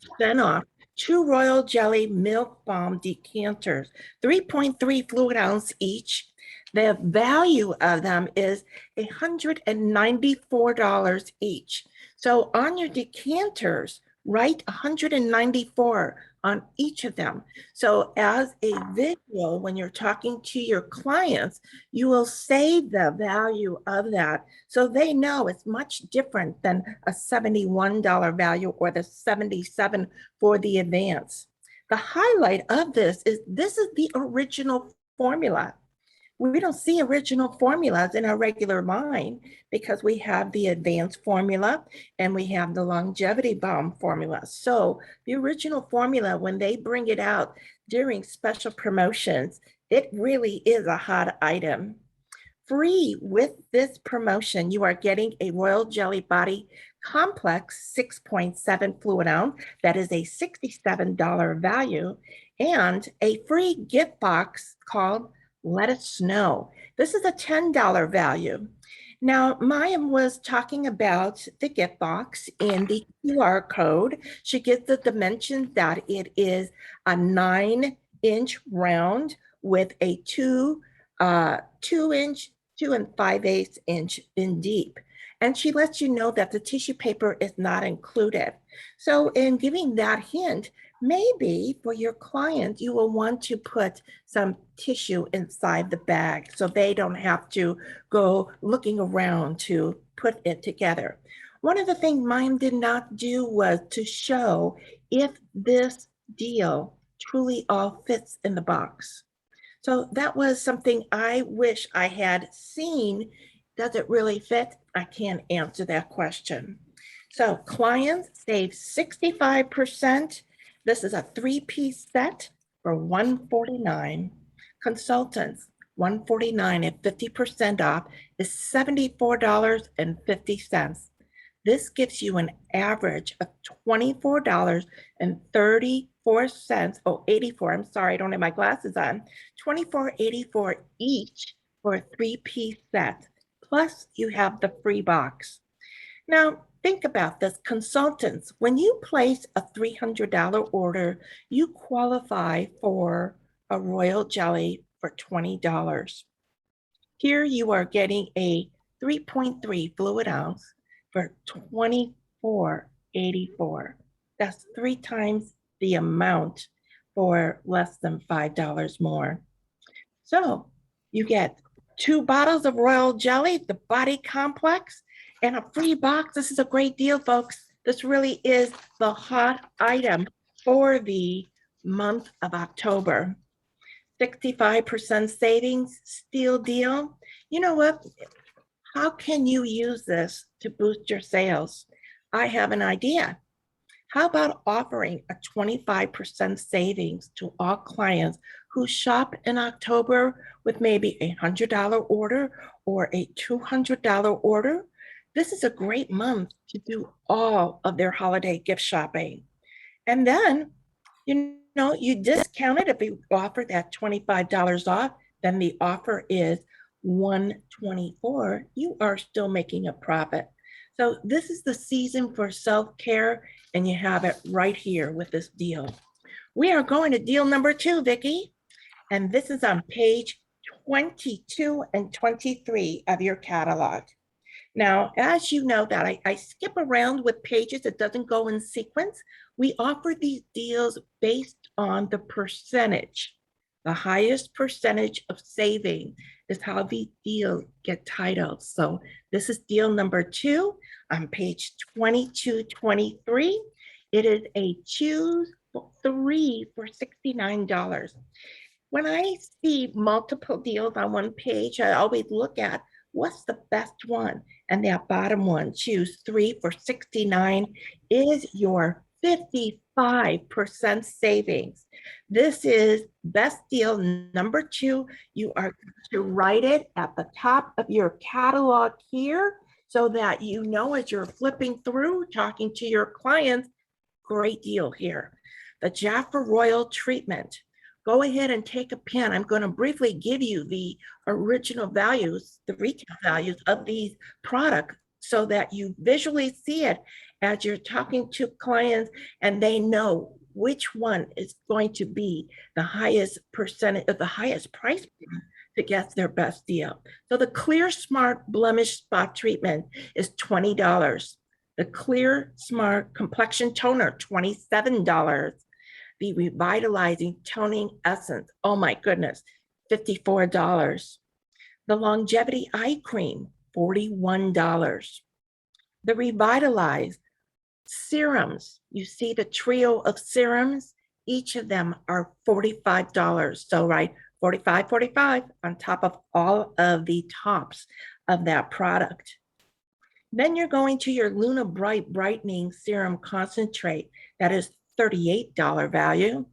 off 2 Royal Jelly Milk Balm decanters, 3.3 fluid ounce each. The value of them is $194 each. So on your decanters, write $194 on each of them. So as a visual, when you're talking to your clients, you will say the value of that so they know it's much different than a $71 value or the $77 for the advance. The highlight of this is the original formula. We don't see original formulas in our regular line because we have the advanced formula and we have the longevity balm formula. So the original formula, when they bring it out during special promotions, it really is a hot item. Free with this promotion, you are getting a Royal Jelly Body Complex 6.7 fluid ounce. That is a $67 value, and a free gift box called Let It Snow. This is a $10 value. Now, Maya was talking about the gift box and the QR code. She gives the dimensions that it is a 9-inch round with a 2-inch, 2 5/8 inch in deep. And she lets you know that the tissue paper is not included. So in giving that hint, maybe for your client, you will want to put some tissue inside the bag so they don't have to go looking around to put it together. One of the things mine did not do was to show if this deal truly all fits in the box. So that was something I wish I had seen. Does it really fit? I can't answer that question. So clients save 65%. This is a 3-piece set for $149. Consultants, $149 at 50% off is $74.50. This gives you an average of $24.34. Oh, 84. I'm sorry, I don't have my glasses on. $24.84 each for a 3-piece set. Plus, you have the free box. Now, think about this. Consultants, when you place a $300 order, you qualify for a royal jelly for $20. Here you are getting a 3.3 fluid ounce for $24.84. That's 3 times the amount for less than $5 more. So you get 2 bottles of royal jelly, the body complex, and a free box. This is a great deal, folks. This really is the hot item for the month of October. 65% savings, steal deal. You know what? How can you use this to boost your sales? I have an idea. How about offering a 25% savings to all clients who shop in October with maybe a $100 order or a $200 order? This is a great month to do all of their holiday gift shopping. And then, you know, you discount it if you offer that $25 off, then the offer is $124. You are still making a profit. So this is the season for self-care, and you have it right here with this deal. We are going to deal number 2, Vicki, and this is on page 22 and 23 of your catalog. Now, as you know that I skip around with pages, it doesn't go in sequence. We offer these deals based on the percentage. The highest percentage of saving is how the deals get titled. So this is deal number 2 on page 2223. It is a choose 3 for $69. When I see multiple deals on one page, I always look at what's the best one. And that bottom one, choose 3 for $69, is your 55% savings. This is best deal number 2. You are to write it at the top of your catalog here so that you know as you're flipping through, talking to your clients, great deal here. The Jaffa Royal treatment. Go ahead and take a pen. I'm going to briefly give you the original values, the retail values of these products so that you visually see it as you're talking to clients and they know which one is going to be the highest percentage of the highest price to get their best deal. So the Clear Smart Blemish Spot Treatment is $20. The Clear Smart Complexion Toner, $27. The Revitalizing Toning Essence, oh my goodness, $54. The Longevity Eye Cream, $41. The Revitalize Serums, you see the trio of serums, each of them are $45. So right, 45, 45 on top of all of the tops of that product. Then you're going to your Luna Bright Brightening Serum Concentrate. That is $38 value.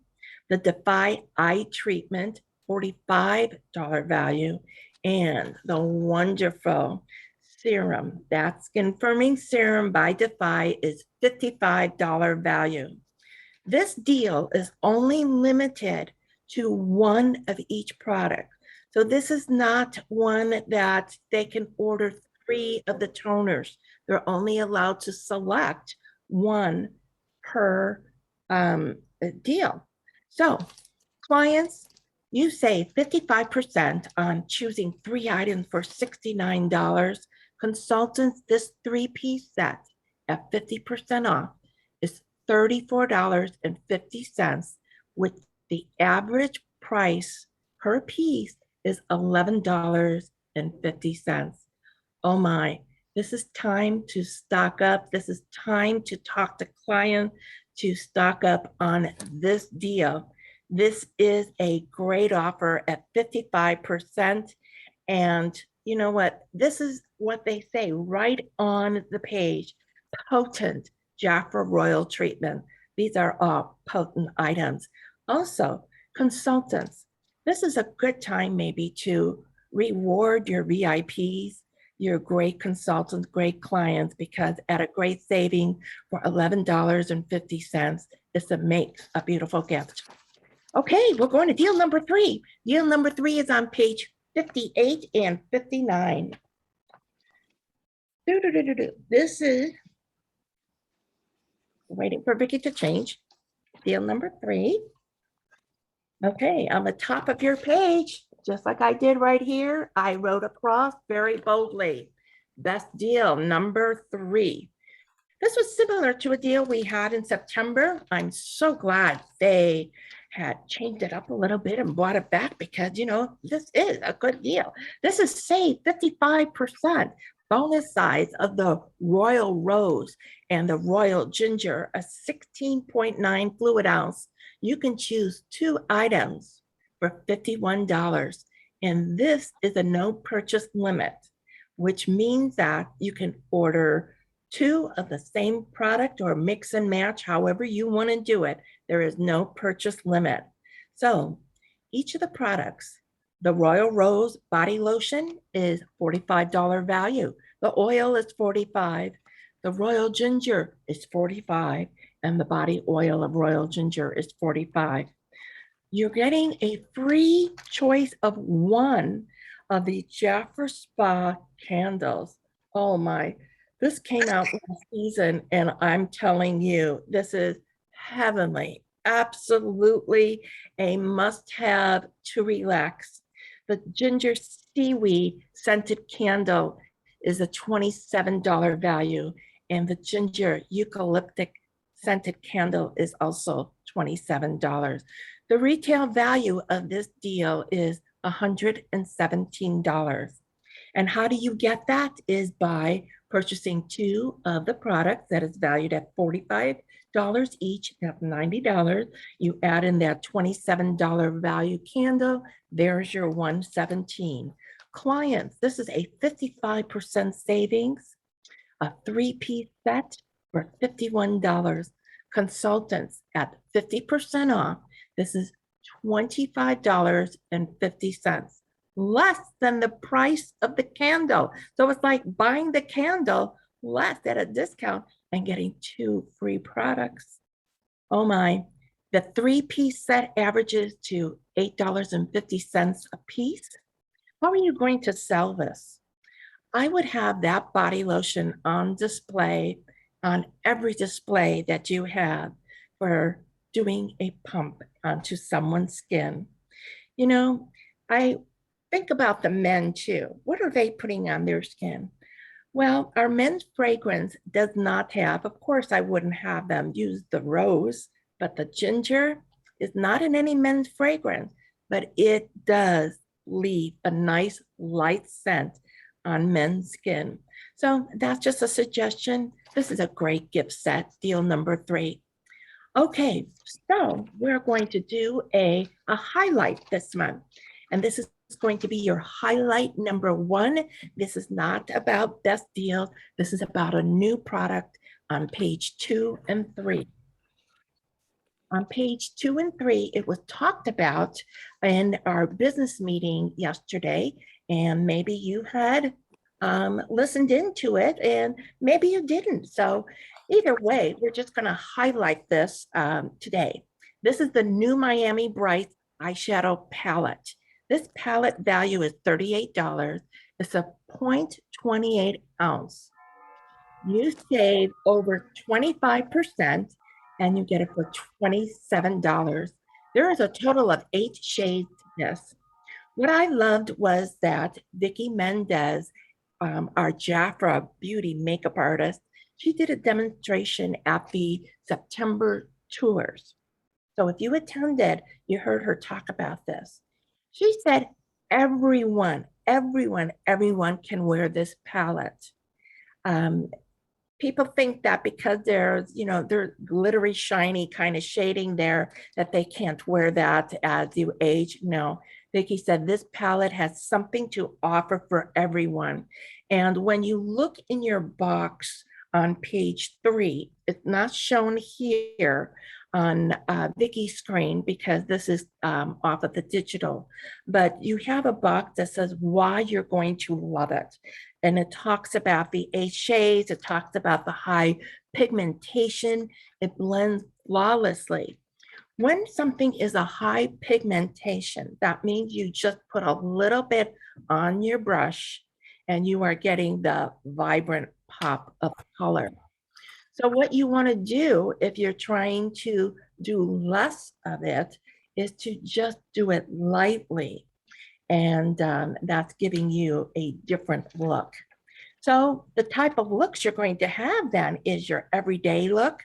The Defy Eye Treatment, $45 value. And the wonderful serum, that Skin Firming Serum by Defy, is $55 value. This deal is only limited to one of each product. So this is not one that they can order 3 of the toners. They're only allowed to select one per deal. So clients, you save 55% on choosing 3 items for $69. Consultants, this 3-piece set at 50% off is $34.50, with the average price per piece is $11.50. Oh my, this is time to stock up. This is time to talk to clients to stock up on this deal. This is a great offer at 55%. And you know what? This is what they say right on the page. Potent Jaffa Royal treatment. These are all potent items. Also, consultants. This is a good time maybe to reward your VIPs, your great consultants, great clients, because at a great saving for $11.50, it's makes a beautiful gift. Okay, we're going to deal number 3. Deal number 3 is on page 58 and 59. This is, waiting for Vicki to change. Deal number 3. Okay, on the top of your page, just like I did right here, I wrote across very boldly, best deal number 3. This was similar to a deal we had in September. I'm so glad they had changed it up a little bit and brought it back, because, you know, this is a good deal. This is save 55%. Bonus size of the Royal Rose and the Royal Ginger, a 16.9 fluid ounce. You can choose 2 items for $51. And this is a no purchase limit, which means that you can order 2 of the same product or mix and match however you want to do it. There is no purchase limit. So each of the products, the Royal Rose body lotion is $45 value. The oil is $45. The Royal Ginger is $45. And the body oil of Royal Ginger is $45. You're getting a free choice of 1 of the Jaffa Spa candles. Oh my, this came out last season, and I'm telling you, this is heavenly. Absolutely a must-have to relax. The ginger seaweed scented candle is a $27 value, and the ginger eucalyptic scented candle is also $27. The retail value of this deal is $117. And how do you get that? Is by purchasing 2 of the products that is valued at $45 each, that's $90. You add in that $27 value candle, there's your $117. Clients, this is a 55% savings, a 3-piece set for $51. Consultants at 50% off, this is $25.50. Less than the price of the candle. So it's like buying the candle less at a discount and getting 2 free products. Oh my, the 3-piece set averages to $8.50 a piece. How are you going to sell this? I would have that body lotion on display, on every display that you have for doing a pump onto someone's skin. You know, I think about the men too. What are they putting on their skin? Well, our men's fragrance does not have, of course, I wouldn't have them use the rose, but the ginger is not in any men's fragrance, but it does leave a nice light scent on men's skin. So that's just a suggestion. This is a great gift set, deal number 3. Okay, so we're going to do a highlight this month. And this is going to be your highlight number 1. This is not about best deal. This is about a new product on page 2 and 3. On page 2 and 3, it was talked about in our business meeting yesterday, and maybe you had listened into it and maybe you didn't. So either way, we're just going to highlight this today. This is the new Miami Bright eyeshadow palette. This palette value is $38. It's a 28 ounce. You save over 25% and you get it for $27. There is a total of 8 shades to this. What I loved was that Vicki Mendez, our Jafra beauty makeup artist, she did a demonstration at the September tours. So if you attended, you heard her talk about this. She said, everyone can wear this palette. People think that because there's, there's glittery, shiny kind of shading there, that they can't wear that as you age. No, Vicki said this palette has something to offer for everyone. And when you look in your box on page 3, it's not shown here on Vicki's screen because this is off of the digital, but you have a box that says why you're going to love it. And it talks about the 8 shades, it talks about the high pigmentation, it blends flawlessly. When something is a high pigmentation, that means you just put a little bit on your brush and you are getting the vibrant pop of color. So what you want to do if you're trying to do less of it is to just do it lightly. And that's giving you a different look. So the type of looks you're going to have then is your everyday look,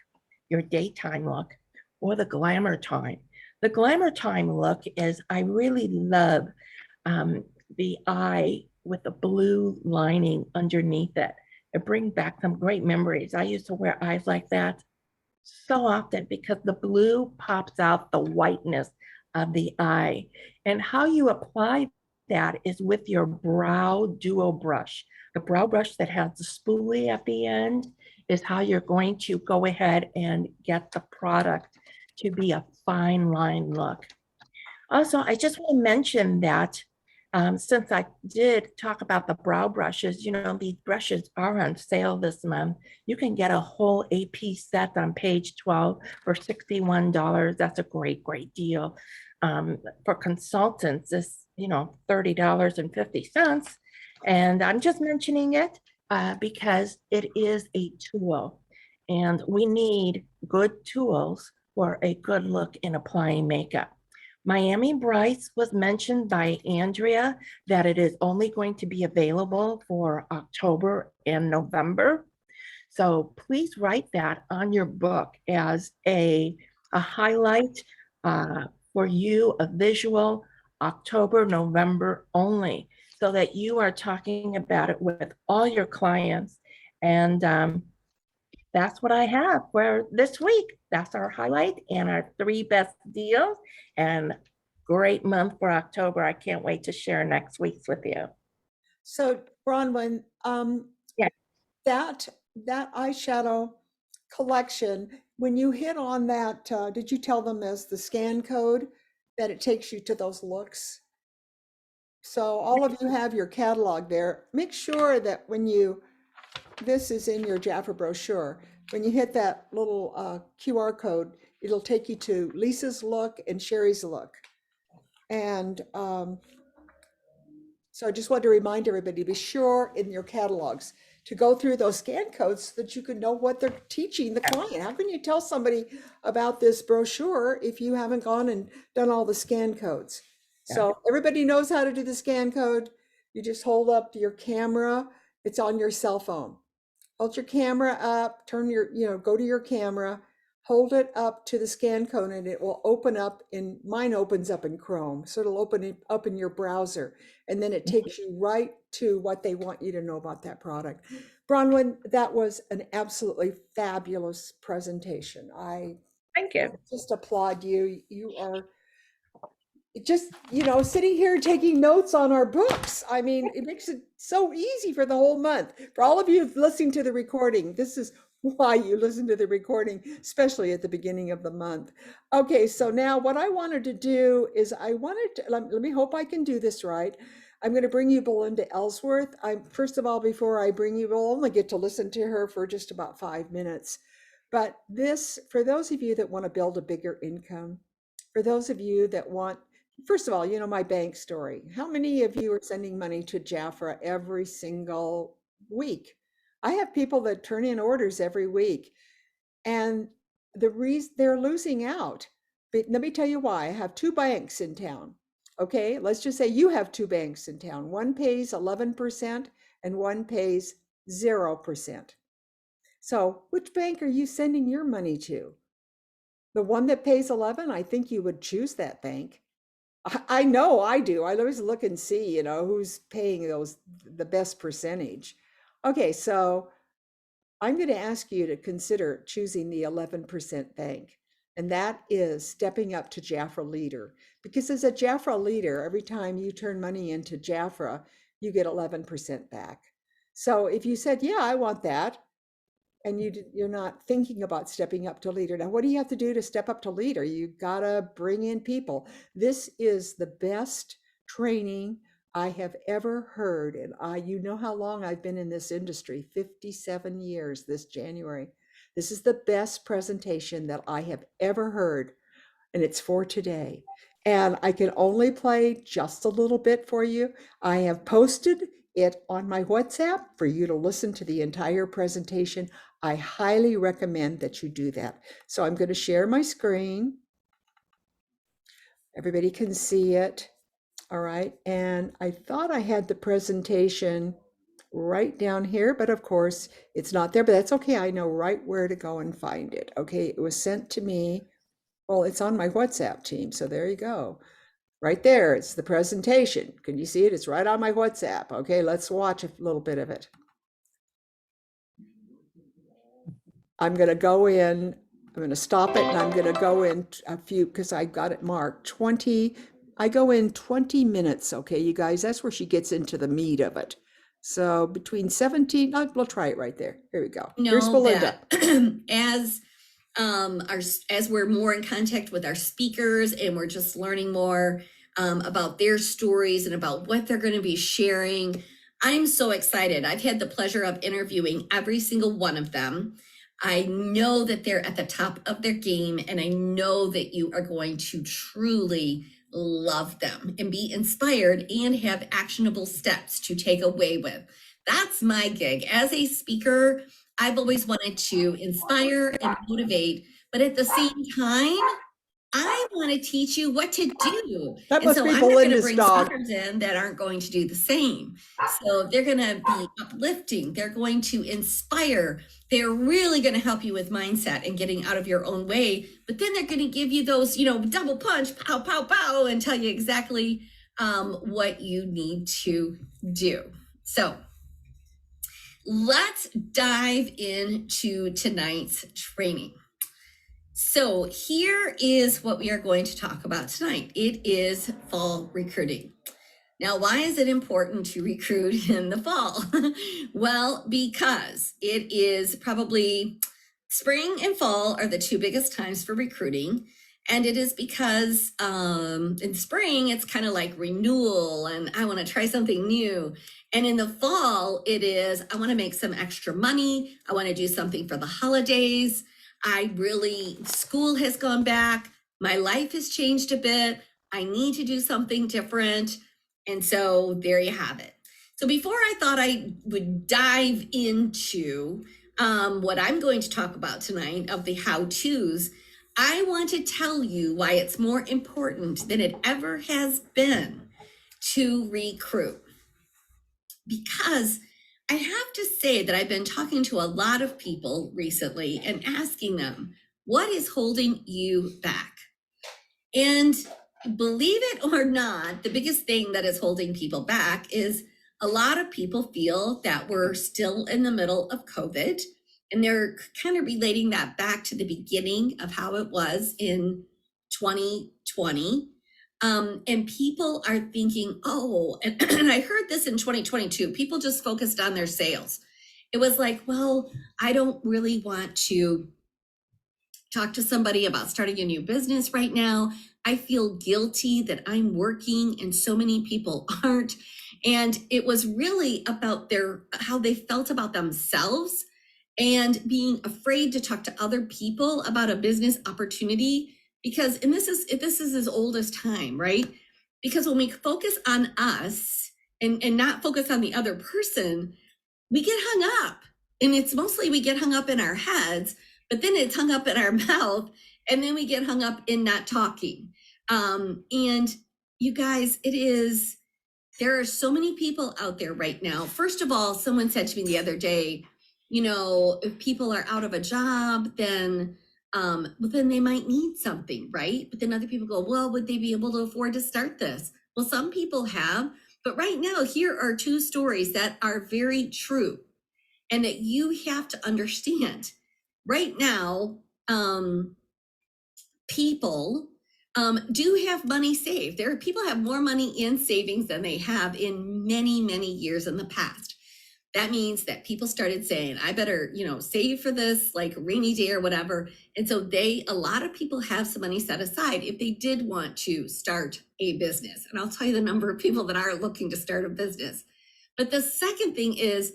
your daytime look, or the glamour time. The glamour time look is, I really love the eye with the blue lining underneath it. It brings back some great memories. I used to wear eyes like that so often because the blue pops out the whiteness of the eye. And how you apply that is with your brow duo brush. The brow brush that has the spoolie at the end is how you're going to go ahead and get the product to be a fine line look. Also, I just want to mention that since I did talk about the brow brushes, these brushes are on sale this month. You can get a whole AP set on page 12 for $61. That's a great, great deal. For consultants, it's, $30.50. And I'm just mentioning it because it is a tool. And we need good tools for a good look in applying makeup. Miami Bryce was mentioned by Andrea that it is only going to be available for October and November. So please write that on your book as a highlight for you, a visual, October, November only, so that you are talking about it with all your clients. And that's what I have for this week. That's our highlight and our 3 best deals, and great month for October. I can't wait to share next week's with you. So Bronwyn, Yeah. that eyeshadow collection, when you hit on that, did you tell them as the scan code that it takes you to those looks? So all of you have your catalog there. Make sure that this is in your Jaffa brochure. When you hit that little QR code, it'll take you to Lisa's look and Sherry's look. And so I just want to remind everybody, be sure in your catalogs to go through those scan codes so that you can know what they're teaching the client. How can you tell somebody about this brochure if you haven't gone and done all the scan codes? So everybody knows how to do the scan code. You just hold up your camera. It's on your cell phone. Hold your camera up, go to your camera, hold it up to the scan code, and it will open up mine opens up in Chrome. So it'll open up in your browser, and then it takes you right to what they want you to know about that product. Bronwyn, that was an absolutely fabulous presentation. Thank you. Just applaud you. You are just, sitting here taking notes on our books. I mean, it makes it so easy for the whole month. For all of you listening to the recording, this is why you listen to the recording, especially at the beginning of the month. Okay, so now what I wanted to do is let me hope I can do this right. I'm going to bring you Belinda Ellsworth. First of all, before I bring you, we'll only get to listen to her for just about 5 minutes. But for those of you that want to build a bigger income, for those of you that want, first of all, my bank story. How many of you are sending money to Jafra every single week. I have people that turn in orders every week, and the reason they're losing out. But let me tell you why. I have two banks in town. Okay, let's just say you have two banks in town. One pays 11% and one pays 0%. So which bank are you sending your money to? The one that pays 11? I think you would choose that bank. I know I do. I always look and see, who's paying the best percentage. Okay, so I'm going to ask you to consider choosing the 11% bank, and that is stepping up to Jafra Leader. Because as a Jafra Leader, every time you turn money into Jafra, you get 11% back. So if you said, yeah, I want that, and you're not thinking about stepping up to leader. Now, what do you have to do to step up to leader? You gotta bring in people. This is the best training I have ever heard. And you know how long I've been in this industry, 57 years this January. This is the best presentation that I have ever heard, and it's for today. And I can only play just a little bit for you. I have posted it on my WhatsApp for you to listen to the entire presentation. I highly recommend that you do that. So I'm going to share my screen. Everybody can see it. All right. And I thought I had the presentation right down here, but of course it's not there, but that's okay. I know right where to go and find it. Okay. It was sent to me. Well, it's on my WhatsApp team. So there you go. Right there. It's the presentation. Can you see it? It's right on my WhatsApp. Okay. Let's watch a little bit of it. I'm going to go in, I'm going to stop it, and I'm going to go in a few, because I got it marked 20. I go in 20 minutes. Okay, you guys, that's where she gets into the meat of it. So between 17, we'll try it right there. Here we go. Here's Belinda. As we're more in contact with our speakers and we're just learning more about their stories and about what they're going to be sharing, I'm so excited. I've had the pleasure of interviewing every single one of them. I know that they're at the top of their game, and I know that you are going to truly love them and be inspired and have actionable steps to take away with. That's my gig. As a speaker, I've always wanted to inspire and motivate, but at the same time, I want to teach you what to do. That must be I'm not going to Belinda's bring dog. speakers in that aren't going to do the same. So they're going to be uplifting. They're going to inspire. They're really going to help you with mindset and getting out of your own way. But then they're going to give you those, double punch, pow, pow, pow, and tell you exactly what you need to do. So let's dive into tonight's training. So here is what we are going to talk about tonight. It is fall recruiting. Now, why is it important to recruit in the fall? Well, because it is probably spring and fall are the two biggest times for recruiting. And it is because in spring, it's kind of like renewal and I want to try something new. And in the fall, it is, I want to make some extra money. I want to do something for the holidays. School has gone back. My life has changed a bit. I need to do something different. And so there you have it. So before I thought I would dive into what I'm going to talk about tonight of the how-tos, I want to tell you why it's more important than it ever has been to recruit. Because I have to say that I've been talking to a lot of people recently and asking them, what is holding you back? And believe it or not, the biggest thing that is holding people back is a lot of people feel that we're still in the middle of COVID, and they're kind of relating that back to the beginning of how it was in 2020. And people are thinking, and I heard this in 2022, people just focused on their sales. It was like, well, I don't really want to talk to somebody about starting a new business right now. I feel guilty that I'm working and so many people aren't. And it was really about how they felt about themselves and being afraid to talk to other people about a business opportunity. Because, and this is as old as time, right? Because when we focus on us and not focus on the other person, we get hung up, and it's mostly we get hung up in our heads, but then it's hung up in our mouth, and then we get hung up in not talking. And you guys, there are so many people out there right now. First of all, someone said to me the other day, if people are out of a job, then then they might need something, right? But then other people go, well, would they be able to afford to start this? Well, some people have, but right now, here are two stories that are very true and that you have to understand. Right now, people do have money saved. There are people have more money in savings than they have in many, many years in the past. That means that people started saying, I better, save for this like rainy day or whatever. And so a lot of people have some money set aside if they did want to start a business. And I'll tell you the number of people that are looking to start a business. But the second thing is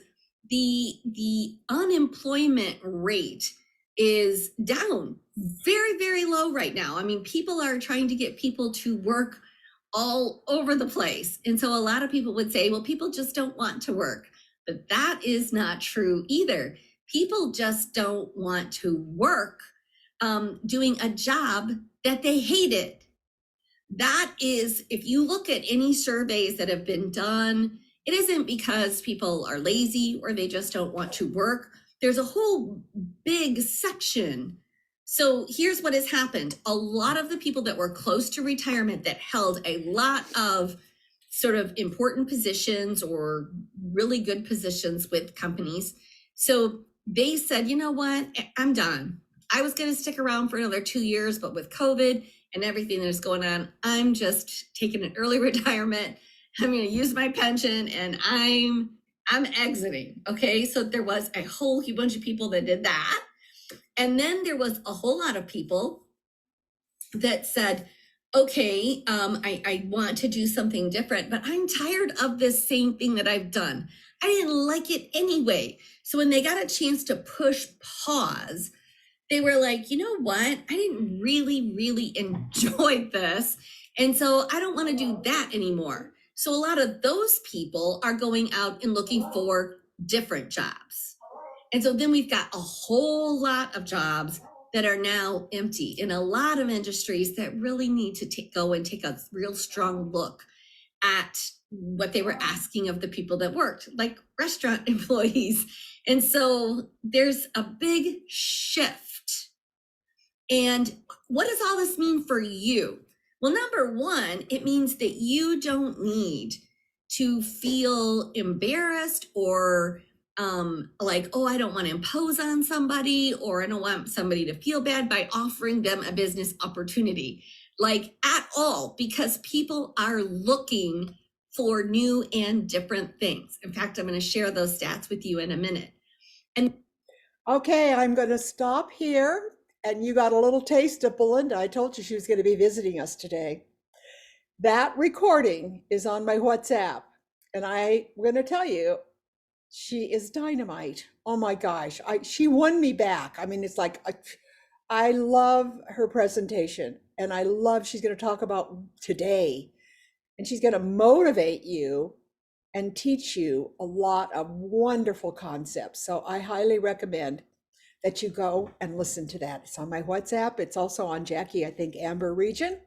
the unemployment rate is down very, very low right now. I mean, people are trying to get people to work all over the place. And so a lot of people would say, well, people just don't want to work. But that is not true either. People just don't want to work doing a job that they hated. That is, if you look at any surveys that have been done, it isn't because people are lazy or they just don't want to work. There's a whole big section. So here's what has happened. A lot of the people that were close to retirement that held a lot of sort of important positions or really good positions with companies. So they said, you know what, I'm done. I was going to stick around for another 2 years, but with COVID and everything that is going on, I'm just taking an early retirement. I'm going to use my pension and I'm exiting. Okay. So there was a whole bunch of people that did that. And then there was a whole lot of people that said, okay, I want to do something different, but I'm tired of this same thing that I've done. I didn't like it anyway. So when they got a chance to push pause, they were like, you know what? I didn't really, really enjoy this. And so I don't want to do that anymore. So a lot of those people are going out and looking for different jobs. And so then we've got a whole lot of jobs that are now empty in a lot of industries that really need to go and take a real strong look at what they were asking of the people that worked, like restaurant employees. And so there's a big shift. And what does all this mean for you? Well, number one, it means that you don't need to feel embarrassed or like, oh, I don't want to impose on somebody, or I don't want somebody to feel bad by offering them a business opportunity, like at all, because people are looking for new and different things. In fact, I'm going to share those stats with you in a minute. And Okay, I'm going to stop here. And you got a little taste of Belinda. I told you she was going to be visiting us today. That recording is on my WhatsApp. And I'm going to tell you, she is dynamite. Oh my gosh. She won me back. I mean, it's like, I love her presentation, and I love she's going to talk about today, and she's going to motivate you and teach you a lot of wonderful concepts. So I highly recommend that you go and listen to that. It's on my WhatsApp. It's also on Jackie, I think, Amber Region.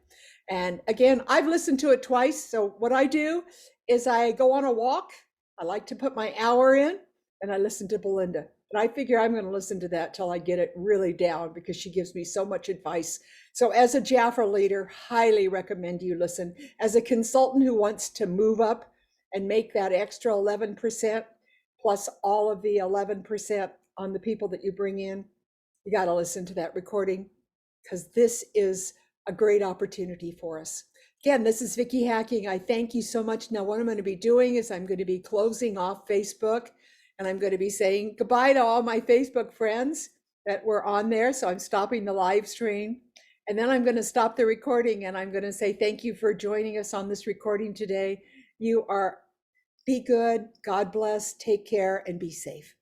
And again, I've listened to it twice. So what I do is I go on a walk. I like to put my hour in, and I listen to Belinda. And I figure I'm going to listen to that till I get it really down, because she gives me so much advice. So as a Jaffa leader, highly recommend you listen. As a consultant who wants to move up and make that extra 11% plus all of the 11% on the people that you bring in, you got to listen to that recording, because this is a great opportunity for us. Again, this is Vicki Hacking. I thank you so much. Now, what I'm going to be doing is I'm going to be closing off Facebook, and I'm going to be saying goodbye to all my Facebook friends that were on there. So I'm stopping the live stream, and then I'm going to stop the recording, and I'm going to say thank you for joining us on this recording today. Be good, God bless, take care, and be safe.